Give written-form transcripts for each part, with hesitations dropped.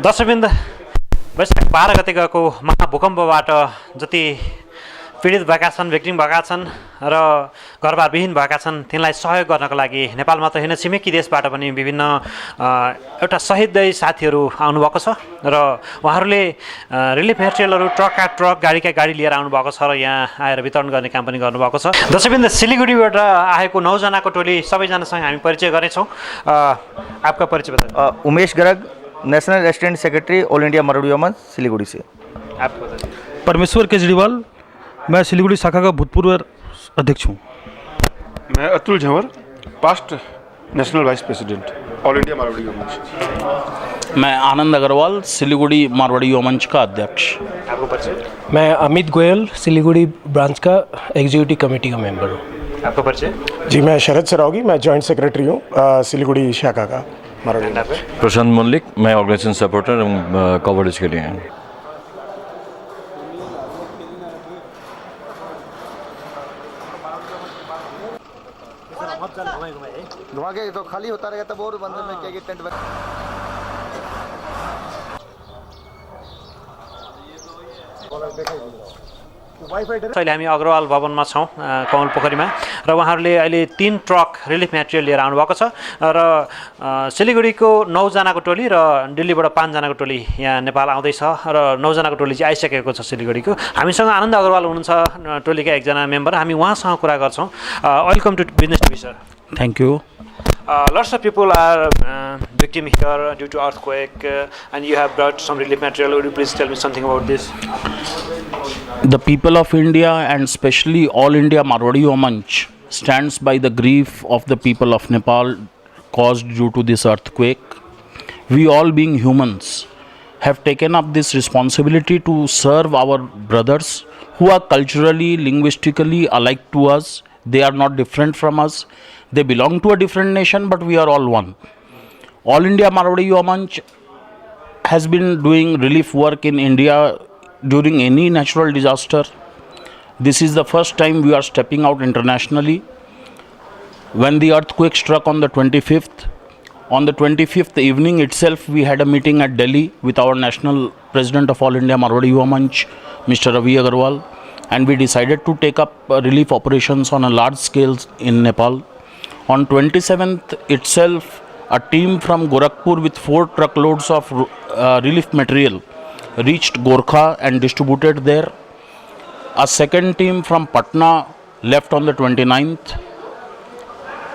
दर्शकवृन्द वैशाख 12 गते गएको महाभूकम्पबाट जति पीडित भएका छन्, भिक्टिम भएका छन् र घरबारविहीन भएका छन् तिनलाई सहयोग गर्नको लागि नेपाल मात्र होइन छिमेकी देशबाट पनि विभिन्न एउटा शहीदै साथीहरू आउनुभएको छ र उहाँहरूले रिलिफ मेटेरियलहरू ट्रकका ट्रक गाडीका गाडी लिएर आउनुभएको छ र यहाँ आएर वितरण गर्ने काम पनि गर्नुभएको छ। दर्शकवृन्द सिलिगुडीबाट आएको 9 जनाको टोली सबैजनासँग हामी परिचय गर्नेछौँ। आपका परिचय बताइए। Umesh Garg, national resident secretary all India Marwari women Siliguri से। आप बताइए। परमेश्वर केजरीवाल, मैं सिलीगुड़ी शाखा का भूतपूर्व अध्यक्ष हूँ। मैं Atul Jhanwar, past national vice president all India Marwari women. मैं आनंद अग्रवाल, सिलीगुड़ी मारवाड़ी वुमेन का अध्यक्ष। आपको परिचय। मैं अमित गोयल, सिलीगुड़ी ब्रांच का एग्जीक्यूटिव कमेटी का मेंबर हूँ। आपका परिचय। जी, मैं शरद सरावगी, मैं जॉइंट सेक्रेटरी हूँ सिलीगुड़ी शाखा का मारवाड़ी। प्रशांत मल्लिक, मैं ऑर्गेनाइजेशन सपोर्टर कवरेज के लिए हैं। घुमा के तो खाली होता रहेगा तब और बंद में क्या टेंट अहिले हामी अग्रवाल भवनमा छौँ कमल पोखरीमा र उहाँहरूले अहिले 3 ट्रक रिलिफ मेटेरियल लिएर आउनुभएको छ र सिलिगुडीको 9 जनाको टोली र दिल्लीबाट 5 जनाको टोली यहाँ नेपाल आउँदैछ र 9 जनाको टोली चाहिँ आइसकेको छ सिलिगुडीको। हामीसँग आनन्द अग्रवाल हुनुहुन्छ टोलीका एकजना मेम्बर, हामी उहाँसँग कुरा गर्छौँ। Welcome to business TV sir. Thank you. Lots of people are victim here due to earthquake and you have brought some relief material. Would you please tell me something about this? The people of India and especially all India Marwadi Women stands by the grief of the people of Nepal caused due to this earthquake. We all being humans have taken up this responsibility to serve our brothers who are culturally, linguistically alike to us. They are not different from us. They belong to a different nation, but we are all one. All India Marwadi Women has been doing relief work in India during any natural disaster. This is the first time we are stepping out internationally. When the earthquake struck on the 25th evening itself, we had a meeting at Delhi with our national president of All India Marwadi Women, Mr. Ravi Agarwal, and we decided to take up relief operations on a large scale in Nepal. On 27th itself, a team from Gorakhpur with 4 truckloads of relief material reached Gorkha and distributed there. A second team from Patna left on the 29th.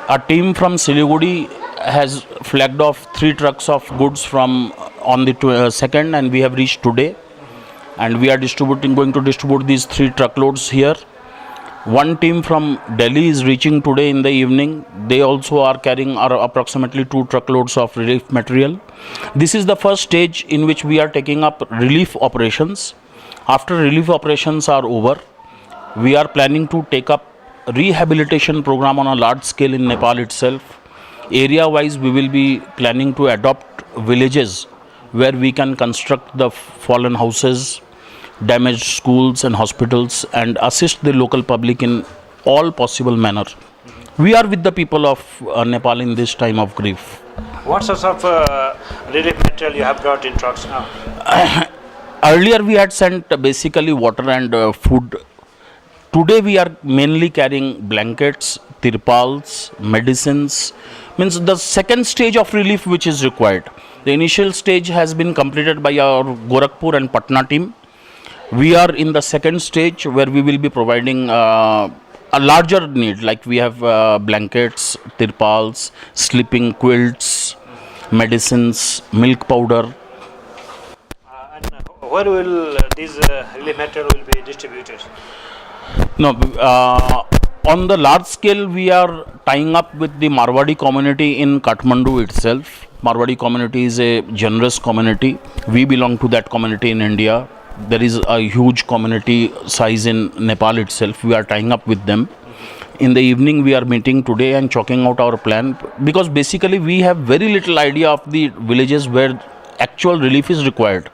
A team from Siliguri has flagged off 3 trucks of goods from on the 2nd, and we have reached today. And we are going to distribute these 3 truckloads here. One team from Delhi is reaching today in the evening. They also are carrying approximately 2 truckloads of relief material. This is the first stage in which we are taking up relief operations. After relief operations are over, we are planning to take up rehabilitation program on a large scale in Nepal itself. Area wise, we will be planning to adopt villages where we can construct the fallen houses, damaged schools and hospitals, and assist the local public in all possible manner. We are with the people of Nepal in this time of grief. What sorts of relief material you have brought in trucks now? Earlier we had sent basically water and food. Today we are mainly carrying blankets, tirpals, medicines. Means the second stage of relief which is required. The initial stage has been completed by our Gorakhpur and Patna team. We are in the second stage where we will be providing a larger need, like we have blankets, tirpals, sleeping quilts, medicines, milk powder. And where will these relief material will be distributed? No, on the large scale we are tying up with the Marwadi community in Kathmandu itself. Marwadi community is a generous community. We belong to that community in India. There is a huge community size in Nepal itself. We are tying up with them. In the evening we are meeting today and chalking out our plan, because basically we have very little idea of the villages where actual relief is required.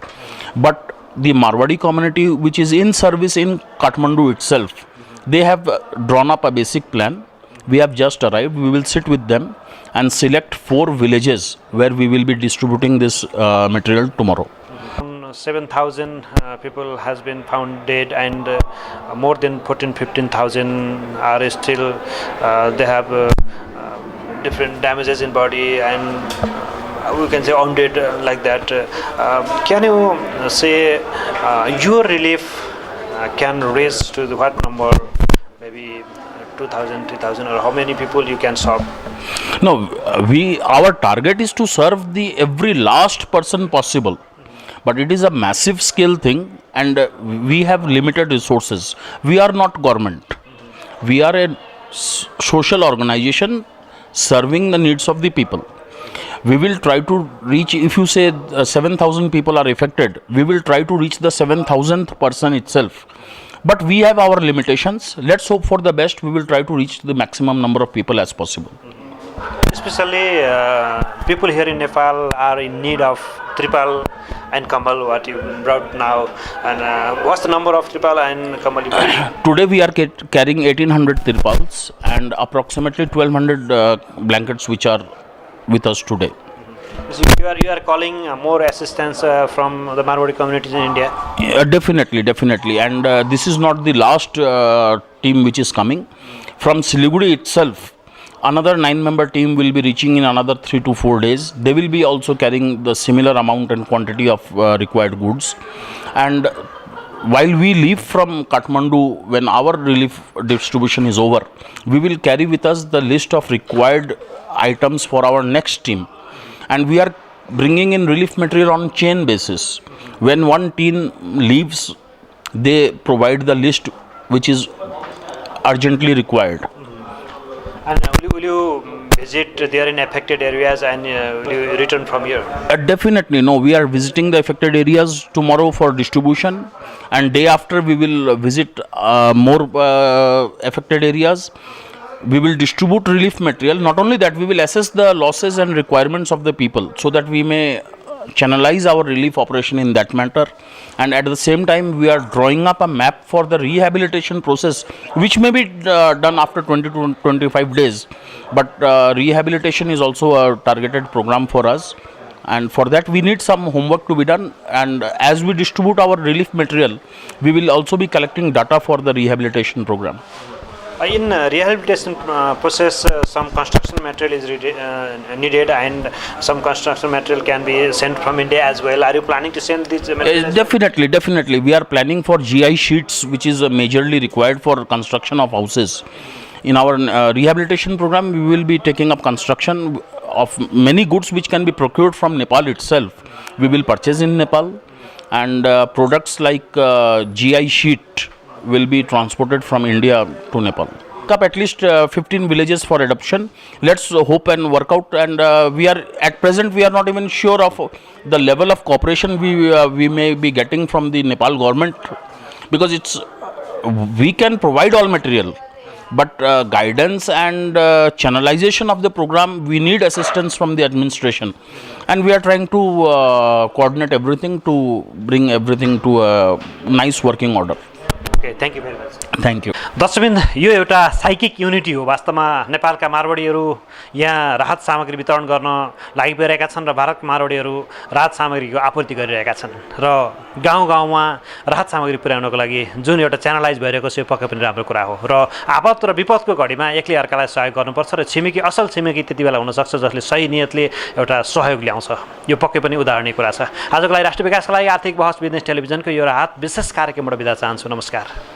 But the Marwadi community which is in service in Kathmandu itself, they have drawn up a basic plan We have just arrived. We will sit with them and select 4 villages where we will be distributing this material tomorrow. 7,000 people has been found dead, and more than 14,000-15,000 are still they have different damages in body, and we can say wounded like that. Can you say your relief can raise to the what number? Maybe 2,000, 3,000, or how many people you can serve? No, our target is to serve the every last person possible. But it is a massive scale thing, and we have limited resources. We are not government. We are a social organization serving the needs of the people. We will try to reach, if you say 7,000 people are affected, we will try to reach the 7,000th person itself. But we have our limitations. Let's hope for the best. We will try to reach the maximum number of people as possible. Especially people here in Nepal are in need of Tripal and Kamal, what you brought now. And what's the number of Tripal and Kamal you brought? Today we are carrying 1800 Tripals and approximately 1200 blankets which are with us today. So you are calling more assistance from the Marwari communities in India? Definitely. And this is not the last team which is coming. From Siliguri itself, another 9-member team will be reaching in another 3 to 4 days. They will be also carrying the similar amount and quantity of required goods. And while we leave from Kathmandu, when our relief distribution is over, we will carry with us the list of required items for our next team. And we are bringing in relief material on chain basis. When one team leaves, they provide the list which is urgently required. And will you visit there in affected areas and will you return from here? Definitely, no. We are visiting the affected areas tomorrow for distribution, and day after we will visit more affected areas. We will distribute relief material. Not only that, we will assess the losses and requirements of the people so that we may channelize our relief operation in that matter. And at the same time, we are drawing up a map for the rehabilitation process, which may be done after 20 to 25 days. But rehabilitation is also a targeted program for us. And for that, we need some homework to be done. And as we distribute our relief material, we will also be collecting data for the rehabilitation program. In rehabilitation process, some construction material is needed, and some construction material can be sent from India as well. Are you planning to send these materials? Definitely. We are planning for GI sheets, which is majorly required for construction of houses. In our rehabilitation program, we will be taking up construction of many goods which can be procured from Nepal itself. We will purchase in Nepal, and products like GI sheet will be transported from India to Nepal. At least 15 villages for adoption. Let's hope and work out. And we are at present we are not even sure of the level of cooperation we may be getting from the Nepal government, because we can provide all material, but guidance and channelization of the program, we need assistance from the administration, and we are trying to coordinate everything to bring everything to a nice working order. Okay, thank you very much. Thank you. दर्शकबिन, यो एउटा psychic unity हो। वास्तवमा नेपालका मारवाडीहरू यहाँ राहत सामग्री वितरण गर्न लागि परिरहेका छन् र भारतका मारवाडीहरू राहत सामग्रीको आपूर्ति गरिरहेका छन् र गाउँ-गाउँमा राहत सामग्री पुर्याउनको लागि जुन एउटा च्यानलाइज भइरहेको छ, यो पक्कै पनि राम्रो कुरा हो। र आपत र विपदको घडीमा एकले अर्कालाई सहयोग गर्नुपर्छ र छिमेकी असल छिमेकी त्यति बेला हुनसक्छ जसले सही नियतले एउटा सहयोग ल्याउँछ। यो पक्कै पनि उदाहरणीय कुरा छ। आजको लागि राष्ट्रिय विकासका लागि आर्थिक बहस बिजनेस टेलिभिजनको यो राहत विशेष कार्यक्रमबाट बिदा चाहन्छु। नमस्कार।